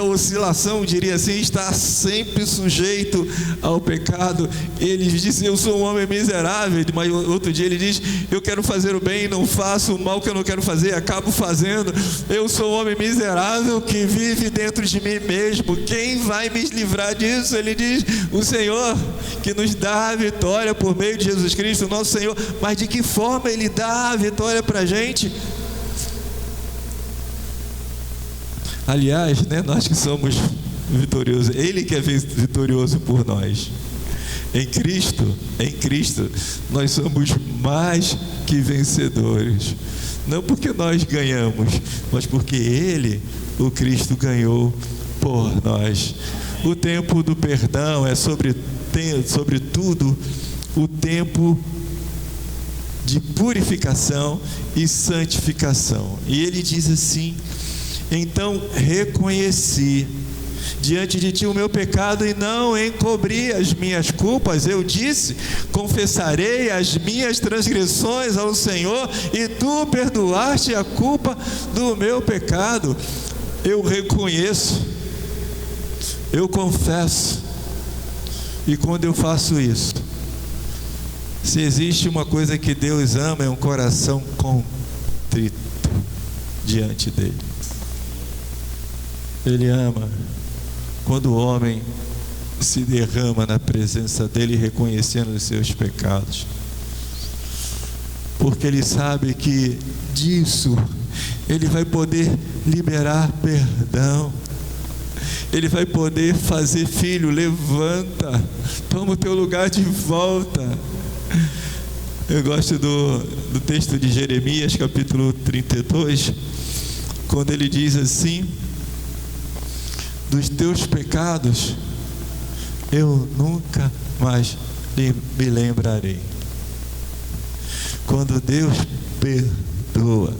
oscilação, diria assim, está sempre sujeito ao pecado. Ele diz: eu sou um homem miserável, mas outro dia ele diz: eu quero fazer o bem e não faço, o mal que eu não quero fazer acabo fazendo. Eu sou um homem miserável que vive dentro de mim mesmo. Quem vai me livrar disso? Ele diz: o Senhor, que nos dá a vitória por meio de Jesus Cristo, o nosso Senhor. Mas de que forma Ele dá a vitória para a gente? Aliás, né, nós que somos vitoriosos, Ele que é vitorioso por nós. Em Cristo, nós somos mais que vencedores. Não porque nós ganhamos, mas porque Ele, o Cristo, ganhou por nós. O tempo do perdão é sobretudo o tempo de purificação e santificação. E ele diz assim: então reconheci diante de ti o meu pecado e não encobri as minhas culpas. Eu disse: confessarei as minhas transgressões ao Senhor, e tu perdoaste a culpa do meu pecado. Eu reconheço, eu confesso, e quando eu faço isso, se existe uma coisa que Deus ama, é um coração contrito diante dele. Ele ama quando o homem se derrama na presença dele, reconhecendo os seus pecados, porque ele sabe que disso ele vai poder liberar perdão. Ele vai poder fazer: filho, levanta, toma o teu lugar de volta. Eu gosto do texto de Jeremias, capítulo 32, quando ele diz assim: dos teus pecados eu nunca mais me lembrarei. Quando Deus perdoa,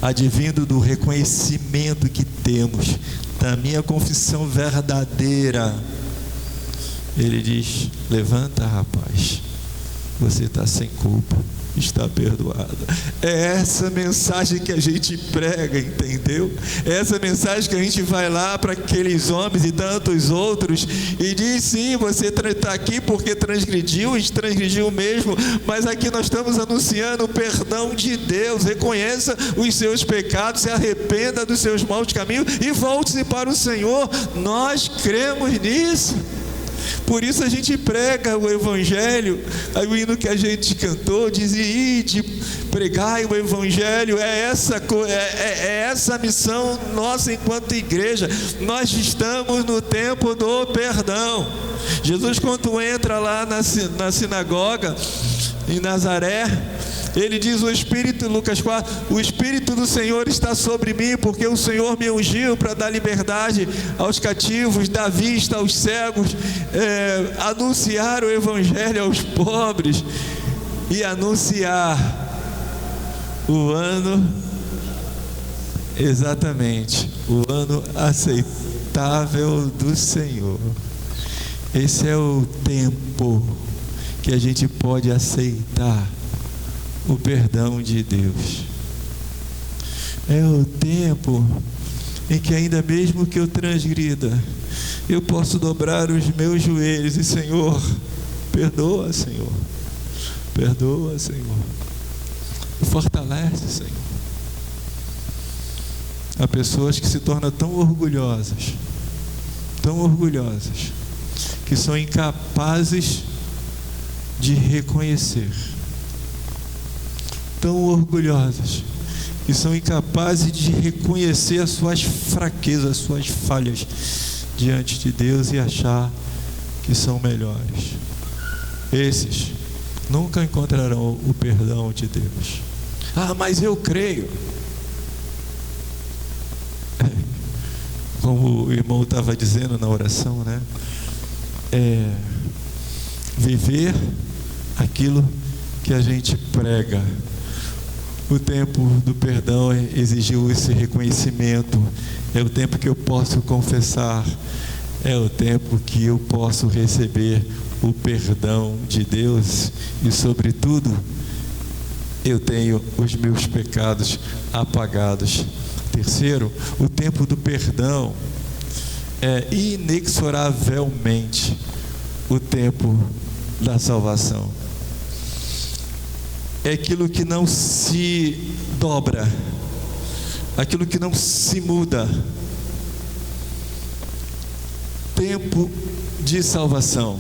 advindo do reconhecimento que temos, da minha confissão verdadeira, ele diz: levanta, rapaz, você está sem culpa, está perdoado. É essa mensagem que a gente prega, entendeu? É essa mensagem que a gente vai lá para aqueles homens e tantos outros e diz: sim, você está aqui porque transgrediu, e transgrediu mesmo, mas aqui nós estamos anunciando o perdão de Deus. Reconheça os seus pecados, se arrependa dos seus maus caminhos e volte-se para o Senhor. Nós cremos nisso. Por isso a gente prega o Evangelho. O hino que a gente cantou diz: ide, pregai o Evangelho. É essa a missão nossa enquanto igreja. Nós estamos no tempo do perdão. Jesus, quando entra lá na sinagoga em Nazaré, ele diz: o Espírito, Lucas 4, o Espírito do Senhor está sobre mim, porque o Senhor me ungiu para dar liberdade aos cativos, dar vista aos cegos, anunciar o Evangelho aos pobres. e anunciar o ano, exatamente, o ano aceitável do Senhor. Esse é o tempo que a gente pode aceitar o perdão de Deus. É o tempo em que, ainda mesmo que eu transgrida, eu posso dobrar os meus joelhos e: Senhor, perdoa, Senhor, perdoa, Senhor, fortalece, Senhor. Há pessoas que se tornam tão orgulhosas, que são incapazes de reconhecer, tão orgulhosas, que são incapazes de reconhecer as suas fraquezas, as suas falhas diante de Deus e achar que são melhores. Esses nunca encontrarão o perdão de Deus. Ah, mas eu creio. Como o irmão estava dizendo na oração, né? Viver aquilo que a gente prega. O tempo do perdão exigiu esse reconhecimento. É o tempo que eu posso confessar. É o tempo que eu posso receber o perdão de Deus. E, sobretudo, eu tenho os meus pecados apagados. Terceiro, o tempo do perdão é inexoravelmente o tempo da salvação. É aquilo que não se dobra, aquilo que não se muda. Tempo de salvação.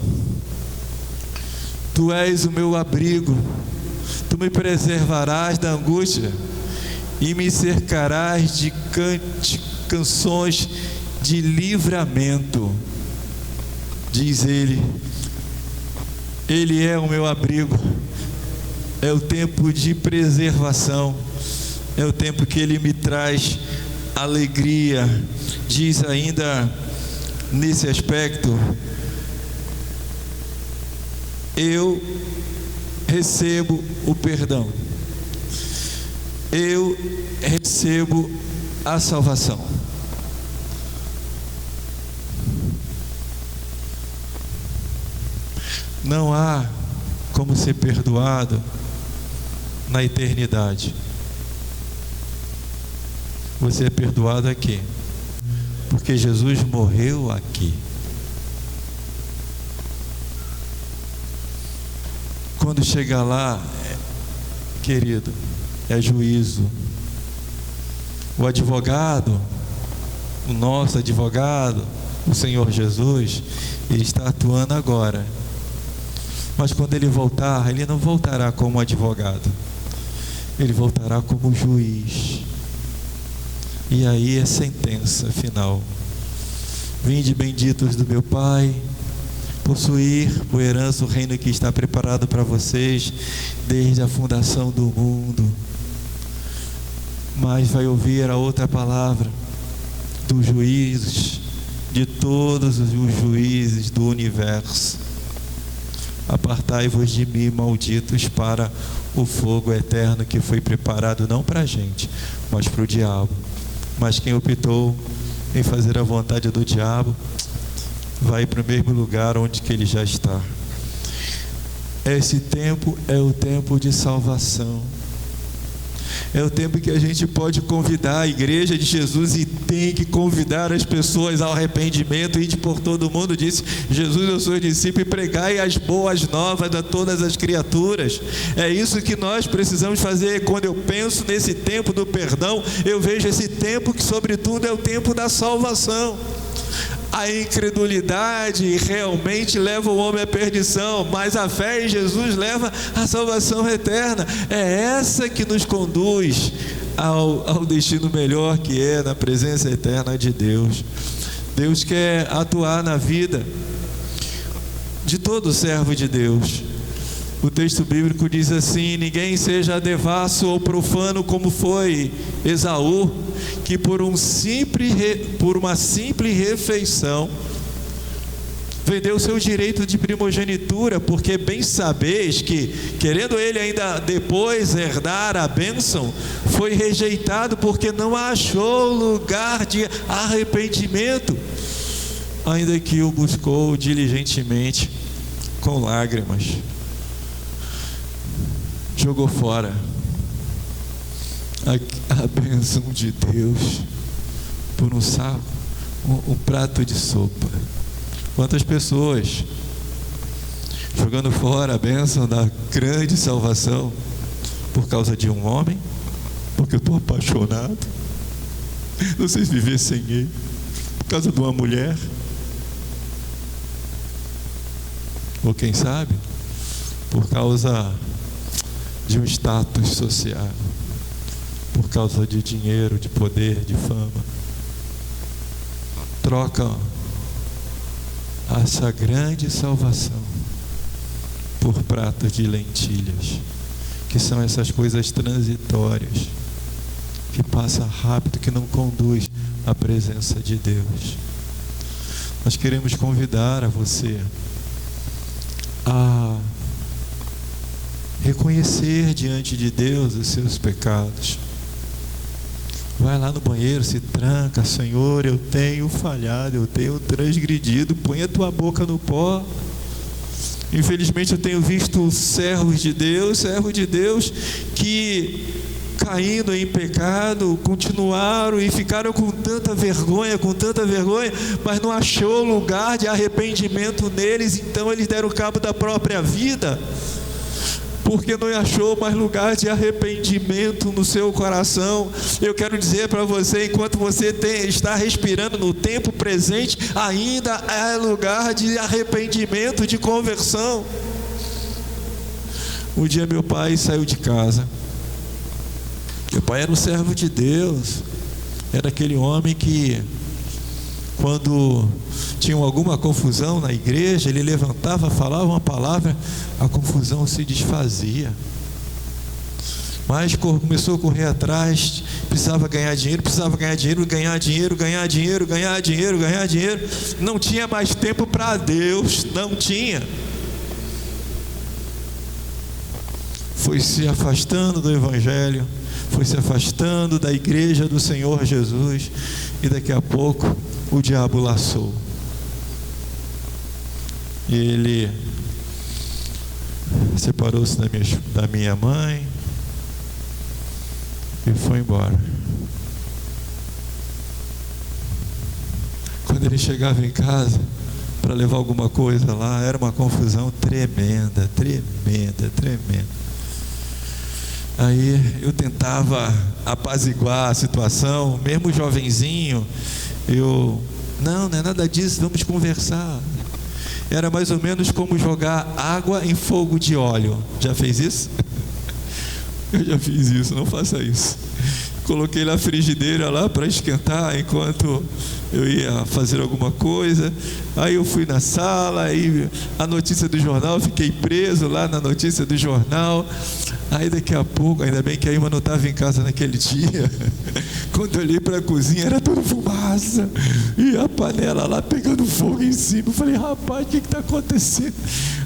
Tu és o meu abrigo, tu me preservarás da angústia e me cercarás de canções de livramento. Diz ele, Ele é o meu abrigo. É o tempo de preservação, é o tempo que Ele me traz alegria. Diz ainda nesse aspecto: eu recebo o perdão, eu recebo a salvação. Não há como ser perdoado na eternidade. Você é perdoado aqui, porque Jesus morreu aqui. Quando chegar lá, querido, é juízo. O advogado, o nosso advogado, o Senhor Jesus, Ele está atuando agora. Mas quando Ele voltar, Ele não voltará como advogado, Ele voltará como juiz. E aí é sentença final: vinde benditos do meu Pai, possuir por herança o reino que está preparado para vocês desde a fundação do mundo. Mas vai ouvir a outra palavra dos juízes, de todos os juízes do universo: apartai-vos de mim, malditos, para o fogo eterno que foi preparado não para a gente, mas para o diabo. Mas quem optou em fazer a vontade do diabo vai para o mesmo lugar onde que ele já está. Esse tempo é o tempo de salvação. É o tempo que a gente pode convidar a igreja de Jesus, e tem que convidar as pessoas ao arrependimento. Ide por todo mundo, disse Jesus aos seus discípulos, e pregai as boas novas a todas as criaturas. É isso que nós precisamos fazer. Quando eu penso nesse tempo do perdão, eu vejo esse tempo que, sobretudo, é o tempo da salvação. A incredulidade realmente leva o homem à perdição, mas a fé em Jesus leva à salvação eterna. É essa que nos conduz ao destino melhor, que é na presença eterna de Deus. Deus quer atuar na vida de todo servo de Deus. O texto bíblico diz assim: ninguém seja devasso ou profano como foi Esaú, que por uma simples refeição vendeu o seu direito de primogenitura, porque bem sabeis que, querendo ele ainda depois herdar a bênção, foi rejeitado porque não achou lugar de arrependimento, ainda que o buscou diligentemente com lágrimas. Jogou fora a bênção de Deus por um saco, um prato de sopa. Quantas pessoas jogando fora a bênção da grande salvação por causa de um homem, porque eu estou apaixonado, não sei viver sem ele, por causa de uma mulher, ou quem sabe por causa de um status social, por causa de dinheiro, de poder, de fama. Trocam essa grande salvação por pratos de lentilhas, que são essas coisas transitórias, que passa rápido, que não conduz à presença de Deus. Nós queremos convidar a você a reconhecer diante de Deus os seus pecados. Vai lá no banheiro, se tranca: Senhor, eu tenho falhado, eu tenho transgredido. Põe a tua boca no pó. Infelizmente eu tenho visto servos de Deus que, caindo em pecado, continuaram e ficaram com tanta vergonha, mas não achou lugar de arrependimento neles. Então eles deram cabo da própria vida, porque não achou mais lugar de arrependimento no seu coração. Eu quero dizer para você, enquanto você está respirando no tempo presente, ainda é lugar de arrependimento, de conversão. Um dia meu pai saiu de casa. Meu pai era um servo de Deus, era aquele homem que, quando tinha alguma confusão na igreja, ele levantava, falava uma palavra, a confusão se desfazia. Mas começou a correr atrás, precisava ganhar dinheiro, não tinha mais tempo para Deus, não tinha. Foi se afastando do Evangelho, foi se afastando da igreja do Senhor Jesus, e daqui a pouco o diabo laçou. E ele separou-se da minha mãe e foi embora. Quando ele chegava em casa para levar alguma coisa lá, era uma confusão tremenda. Aí eu tentava apaziguar a situação, mesmo jovenzinho, não é nada disso, vamos conversar. Era mais ou menos como jogar água em fogo de óleo. Já fez isso? Eu já fiz isso, não faça isso. Coloquei na frigideira lá para esquentar enquanto eu ia fazer alguma coisa. Aí eu fui na sala, aí a notícia do jornal, fiquei preso lá na notícia do jornal. Aí daqui a pouco, ainda bem que a Ilma não estava em casa naquele dia, quando eu olhei para a cozinha, era tudo fumaça, e a panela lá pegando fogo em cima. Eu falei: rapaz, o que está acontecendo?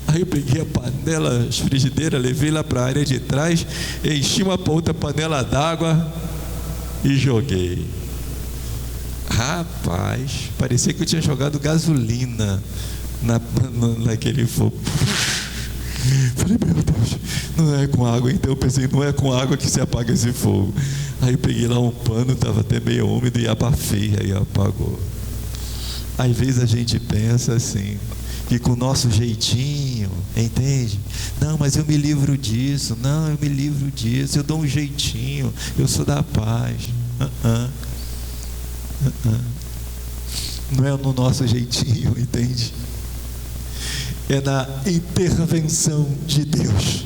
Aí eu peguei a panela, a frigideira, levei lá para a área de trás, enchi uma outra panela d'água e joguei. Rapaz, parecia que eu tinha jogado gasolina naquele fogo. Falei: meu Deus, não é com água. Então eu pensei: não é com água que se apaga esse fogo. Aí eu peguei lá um pano, estava até meio úmido, e abafei, aí apagou. Às vezes a gente pensa assim, que com o nosso jeitinho, entende? Não, mas eu me livro disso, eu dou um jeitinho, eu sou da paz. Não é no nosso jeitinho, entende? É na intervenção de Deus,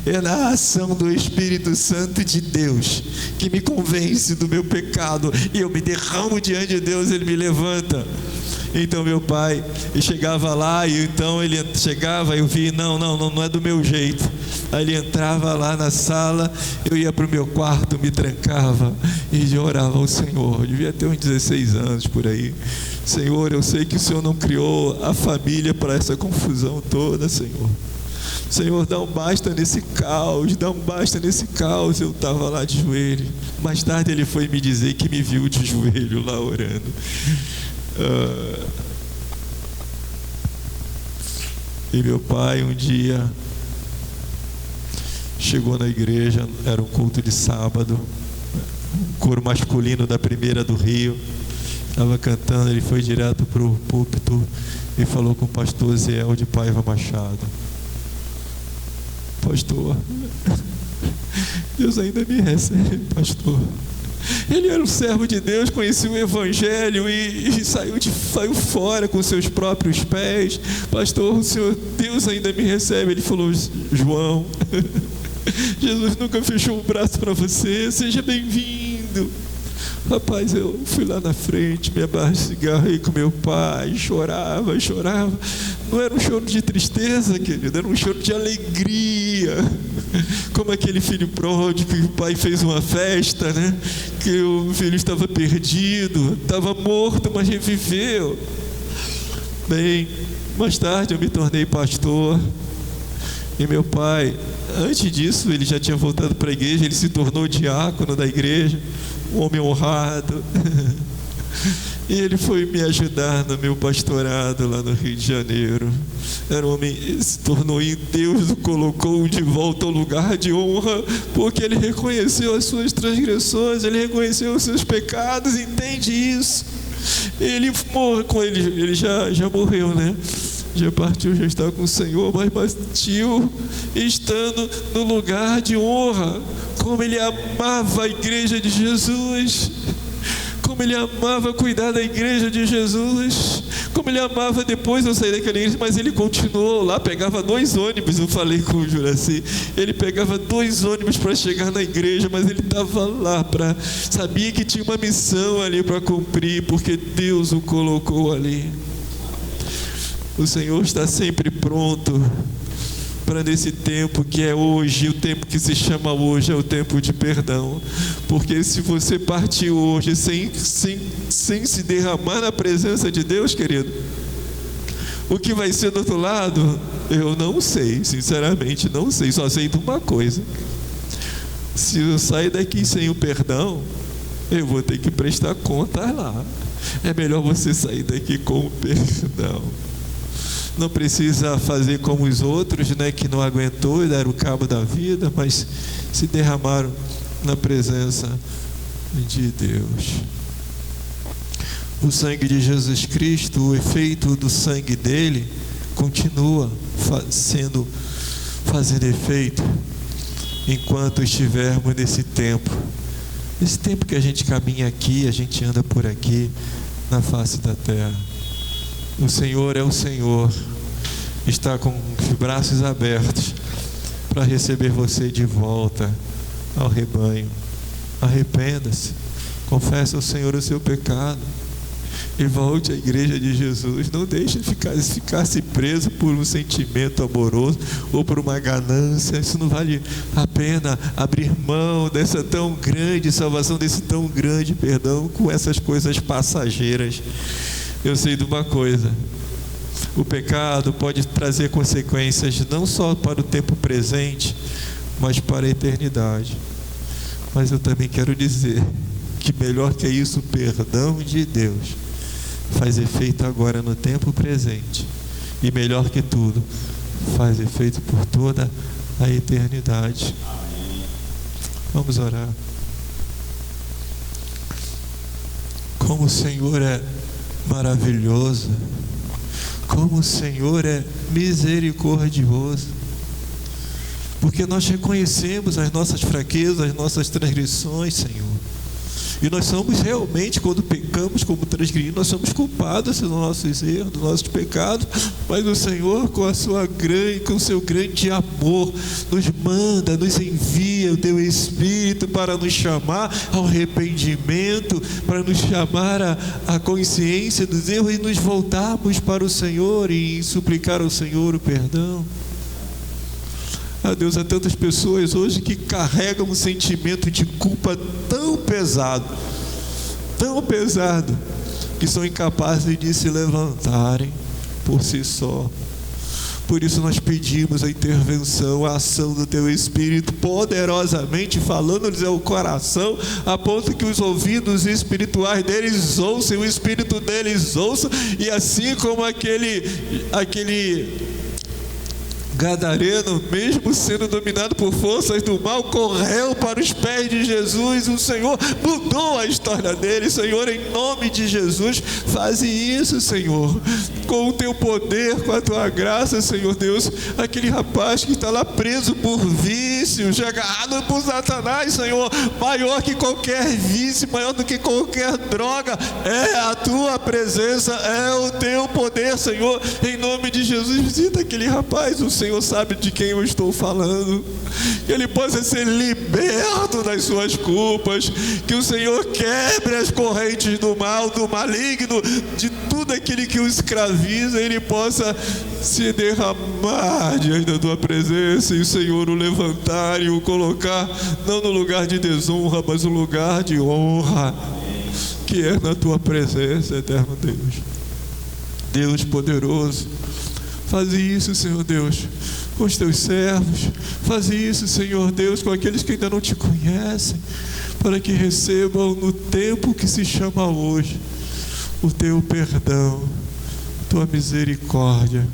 é na ação do Espírito Santo de Deus, que me convence do meu pecado, e eu me derramo diante de Deus, Ele me levanta. Então meu pai chegava lá, e então ele chegava, eu vi, não é do meu jeito. Aí ele entrava lá na sala, eu ia para o meu quarto, me trancava e orava ao Senhor. Eu devia ter uns 16 anos por aí. Senhor, eu sei que o Senhor não criou a família para essa confusão toda, Senhor. Senhor, dá um basta nesse caos, dá um basta nesse caos. Eu estava lá de joelho. Mais tarde ele foi me dizer que me viu de joelho lá orando. E meu pai um dia chegou na igreja, era um culto de sábado, um coro masculino da Primeira do Rio, estava cantando, ele foi direto para o púlpito e falou com o pastor Ziel de Paiva Machado: pastor, Deus ainda me recebe, pastor. Ele era um servo de Deus, conhecia o Evangelho e saiu fora com seus próprios pés. Pastor, o Senhor, Deus ainda me recebe. Ele falou: João, Jesus nunca fechou o braço para você, seja bem-vindo. Rapaz, eu fui lá na frente, me agarrei com meu pai, chorava. Não era um choro de tristeza, querido, era um choro de alegria. Como aquele filho pródigo que o pai fez uma festa, né? Que o filho estava perdido, estava morto, mas reviveu. Bem, mais tarde eu me tornei pastor. E meu pai, antes disso, ele já tinha voltado para a igreja, ele se tornou diácono da igreja, um homem honrado. E ele foi me ajudar no meu pastorado lá no Rio de Janeiro. Era um homem, se tornou em Deus, o colocou de volta ao lugar de honra, porque ele reconheceu as suas transgressões, ele reconheceu os seus pecados, entende isso. Ele morre com ele já morreu, né? Já partiu, já está com o Senhor, mas partiu estando no lugar de honra. Como ele amava a igreja de Jesus, como ele amava cuidar da igreja de Jesus, como ele amava. Depois eu saí daquela igreja, mas ele continuou lá, pegava 2 ônibus, eu falei com o Juraci, ele pegava 2 ônibus para chegar na igreja, mas ele estava lá, sabia que tinha uma missão ali para cumprir, porque Deus o colocou ali. O Senhor está sempre pronto para, nesse tempo que é hoje, o tempo que se chama hoje é o tempo de perdão. Porque se você partir hoje sem se derramar na presença de Deus, querido, o que vai ser do outro lado, eu não sei, sinceramente não sei. Só sei de uma coisa: se eu sair daqui sem o perdão, eu vou ter que prestar contas lá. É melhor você sair daqui com o perdão. Não precisa fazer como os outros, né, que não aguentou e deram cabo da vida, mas se derramaram na presença de Deus. O sangue de Jesus Cristo, o efeito do sangue dele continua fazendo efeito enquanto estivermos nesse tempo. Esse tempo que a gente caminha aqui, a gente anda por aqui na face da terra. O Senhor é o Senhor, está com os braços abertos para receber você de volta ao rebanho. Arrependa-se, confesse ao Senhor o seu pecado e volte à igreja de Jesus. Não deixe ficar-se preso por um sentimento amoroso ou por uma ganância. Isso não vale a pena, abrir mão dessa tão grande salvação, desse tão grande perdão, com essas coisas passageiras. Eu sei de uma coisa: o pecado pode trazer consequências não só para o tempo presente, mas para a eternidade. Mas eu também quero dizer que melhor que isso, o perdão de Deus faz efeito agora no tempo presente, e melhor que tudo, faz efeito por toda a eternidade. Vamos orar. Como o Senhor é maravilhoso, como o Senhor é misericordioso, porque nós reconhecemos as nossas fraquezas, as nossas transgressões, Senhor, E nós somos realmente, quando pecamos, como transgredimos, nós somos culpados dos nossos erros, dos nossos pecados. Mas o Senhor, com o seu grande amor, nos manda, nos envia o teu Espírito para nos chamar ao arrependimento, para nos chamar à consciência dos erros e nos voltarmos para o Senhor e suplicar ao Senhor o perdão. Deus, há tantas pessoas hoje que carregam um sentimento de culpa tão pesado, que são incapazes de se levantarem por si só. Por isso nós pedimos a intervenção, a ação do teu Espírito, poderosamente falando-lhes ao coração, a ponto que os ouvidos espirituais deles ouçam, o Espírito deles ouça, e assim como aquele gadareno, mesmo sendo dominado por forças do mal, correu para os pés de Jesus. O Senhor mudou a história dele. Senhor, em nome de Jesus, faze isso, Senhor, com o teu poder, com a tua graça, Senhor Deus. Aquele rapaz que está lá preso por vícios, agarrado por Satanás, Senhor, maior que qualquer vício, maior do que qualquer droga, é a tua presença, é o teu poder, Senhor. Em nome de Jesus, visita aquele rapaz. O Senhor sabe de quem eu estou falando, que ele possa ser liberto das suas culpas, que o Senhor quebre as correntes do mal, do maligno, de tudo aquilo que o escraviza, ele possa se derramar diante da tua presença, e o Senhor o levantar e o colocar não no lugar de desonra, mas no lugar de honra, que é na tua presença, eterno Deus. Deus poderoso, faze isso, Senhor Deus, com os teus servos. Faze isso, Senhor Deus, com aqueles que ainda não te conhecem, para que recebam no tempo que se chama hoje o teu perdão, tua misericórdia,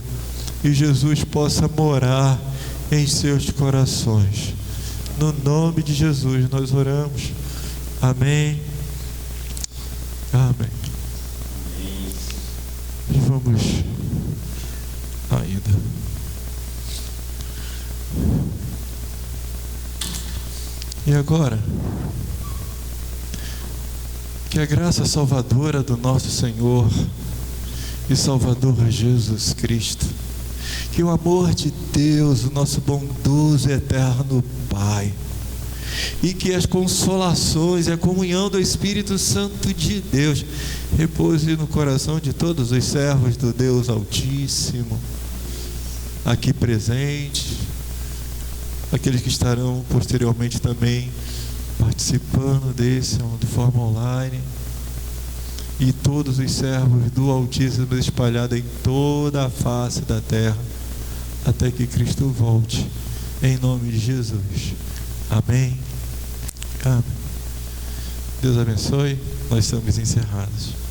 e Jesus possa morar em seus corações. No nome de Jesus nós oramos. Amém. Amém. E vamos ainda. E agora, que a graça salvadora do nosso Senhor e Salvador Jesus Cristo, que o amor de Deus, o nosso bondoso e eterno Pai, e que as consolações e a comunhão do Espírito Santo de Deus repouse no coração de todos os servos do Deus Altíssimo aqui presentes, aqueles que estarão posteriormente também participando desse de forma online, e todos os servos do Altíssimo espalhados em toda a face da terra, até que Cristo volte, em nome de Jesus. Amém. Amém. Deus abençoe. Nós estamos encerrados.